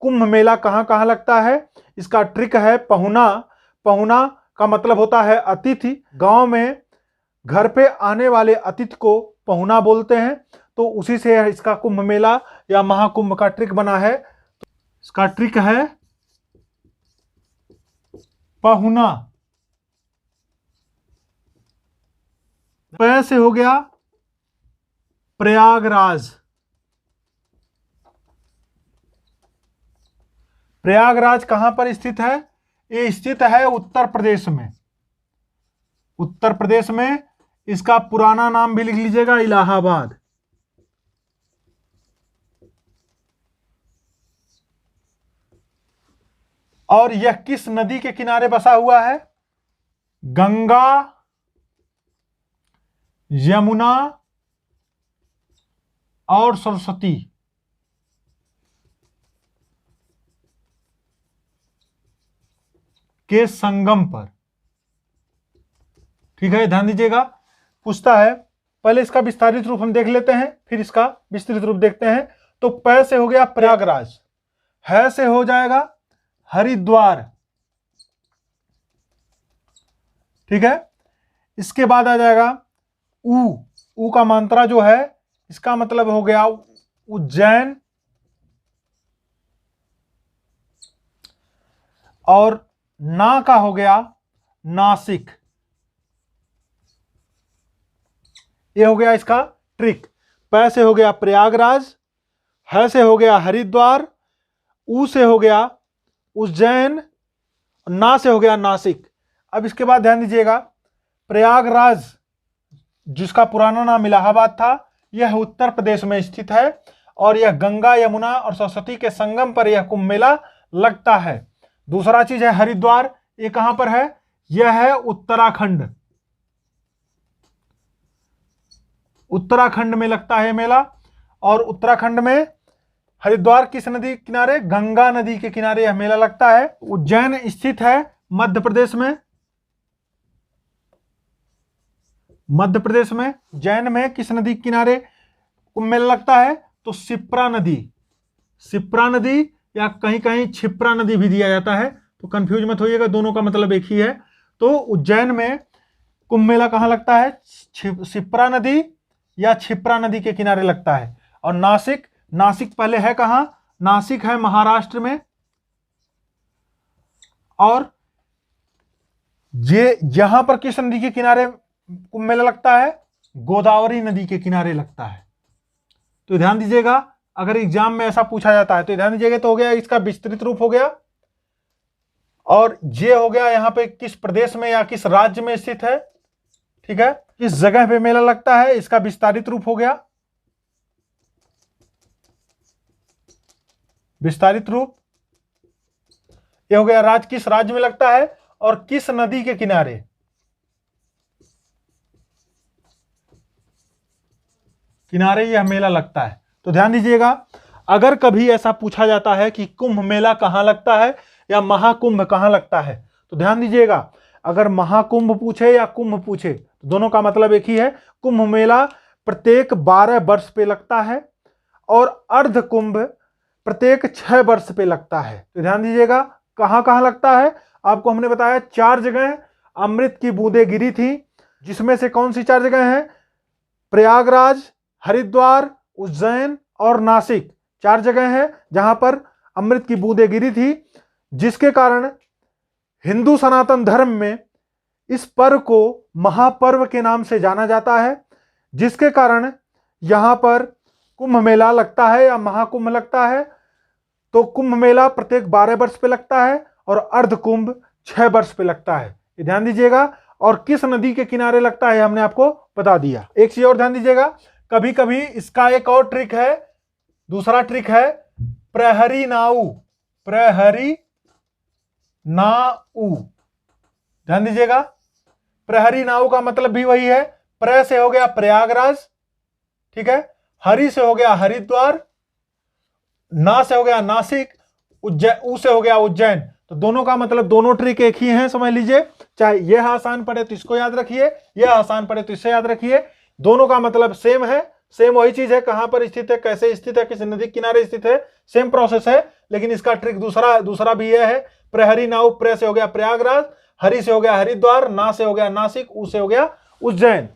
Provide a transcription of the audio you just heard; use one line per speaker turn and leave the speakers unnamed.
कुंभ मेला कहाँ कहाँ लगता है? इसका ट्रिक है पहुना। पहुना का मतलब होता है अतिथि। गांव में घर पे आने वाले अतिथि को पहुना बोलते हैं, तो उसी से इसका कुंभ मेला या महाकुंभ का ट्रिक बना है। इसका ट्रिक है पहुना। प से हो गया प्रयागराज। प्रयागराज कहां पर स्थित है? ये स्थित है उत्तर प्रदेश में। उत्तर प्रदेश में। इसका पुराना नाम भी लिख लीजिएगा, इलाहाबाद। और यह किस नदी के किनारे बसा हुआ है? गंगा, यमुना और सरस्वती के संगम पर। ठीक है, ध्यान दीजिएगा। पूछता है, पहले इसका विस्तारित रूप हम देख लेते हैं, फिर इसका विस्तृत रूप देखते हैं। तो प से हो गया प्रयागराज, ह से हो जाएगा हरिद्वार। ठीक है, इसके बाद आ जाएगा ऊ का मात्रा जो है, इसका मतलब हो गया उज्जैन। और ना का हो गया नासिक। ये हो गया इसका ट्रिक। प से हो गया प्रयागराज, ह से हो गया हरिद्वार, ऊ से हो गया उज्जैन, ना से हो गया नासिक। अब इसके बाद ध्यान दीजिएगा, प्रयागराज जिसका पुराना नाम इलाहाबाद था, यह उत्तर प्रदेश में स्थित है और यह गंगा, यमुना और सरस्वती के संगम पर यह कुंभ मेला लगता है। दूसरा चीज है हरिद्वार, ये कहां पर है? यह है उत्तराखंड। उत्तराखंड में लगता है मेला। और उत्तराखंड में हरिद्वार किस नदी के किनारे? गंगा नदी के किनारे यह मेला लगता है। उज्जैन स्थित है मध्य प्रदेश में। मध्य प्रदेश में उज्जैन में किस नदी के किनारे कुंभ मेला लगता है? तो शिप्रा नदी। शिप्रा नदी या कहीं कहीं क्षिप्रा नदी भी दिया जाता है, तो कंफ्यूज मत होइएगा, दोनों का मतलब एक ही है। तो उज्जैन में कुंभ मेला कहां लगता है? शिप्रा नदी या क्षिप्रा नदी के किनारे लगता है। और नासिक, नासिक पहले है कहां? नासिक है महाराष्ट्र में। और ये यहां पर किस नदी के किनारे कुंभ मेला लगता है? गोदावरी नदी के किनारे लगता है। तो ध्यान दीजिएगा, अगर एग्जाम में ऐसा पूछा जाता है तो ध्यान दीजिएगा। तो हो गया इसका विस्तृत रूप हो गया। और ये हो गया यहां पे किस प्रदेश में या किस राज्य में स्थित है। ठीक है, किस जगह पे मेला लगता है, इसका विस्तारित रूप हो गया। विस्तारित रूप ये हो गया किस राज्य में लगता है और किस नदी के किनारे। किनारे यह मेला लगता है। तो ध्यान दीजिएगा, अगर कभी ऐसा पूछा जाता है कि कुंभ मेला कहां लगता है या महाकुंभ कहां लगता है, तो ध्यान दीजिएगा, अगर महाकुंभ पूछे या कुंभ पूछे तो दोनों का मतलब एक ही है। कुंभ मेला प्रत्येक 12 वर्ष पे लगता है और अर्ध कुंभ प्रत्येक 6 वर्ष पे लगता है। तो ध्यान दीजिएगा, कहां कहां लगता है आपको हमने बताया 4 जगह अमृत की बूंदें गिरी थी, जिसमें से कौन सी 4 जगह हैं? प्रयागराज, हरिद्वार, उज्जैन और नासिक। 4 जगह है जहां पर अमृत की बूंदें गिरी थी, जिसके कारण हिंदू सनातन धर्म में इस पर्व को महापर्व के नाम से जाना जाता है, जिसके कारण यहां पर कुंभ मेला लगता है या महाकुंभ लगता है। तो कुंभ मेला प्रत्येक 12 वर्ष पे लगता है और अर्ध कुंभ 6 वर्ष पे लगता है। ये ध्यान दीजिएगा। और किस नदी के किनारे लगता है हमने आपको बता दिया। एक चीज और ध्यान दीजिएगा, कभी कभी इसका एक और ट्रिक है, दूसरा ट्रिक है प्रहरी नाऊ। प्रहरी नाऊ, ध्यान दीजिएगा, प्रहरी नाऊ का मतलब भी वही है। प्र से हो गया प्रयागराज, ठीक है, हरि से हो गया हरिद्वार, ना से हो गया नासिक, उ से हो गया उज्जैन। तो दोनों का मतलब दोनों ट्रिक एक ही हैं, समझ लीजिए। चाहे यह आसान पड़े तो इसको याद रखिए, यह आसान पड़े तो इससे याद रखिए। दोनों का मतलब सेम है, सेम वही चीज है। कहां पर स्थित है, कैसे स्थित है, किस नदी किनारे स्थित है, सेम प्रोसेस है। लेकिन इसका ट्रिक दूसरा भी यह है, प्रहरी नाउ, प्रे से हो गया प्रयागराज, हरि से हो गया हरिद्वार, ना से हो गया नासिक, उ से हो गया उज्जैन।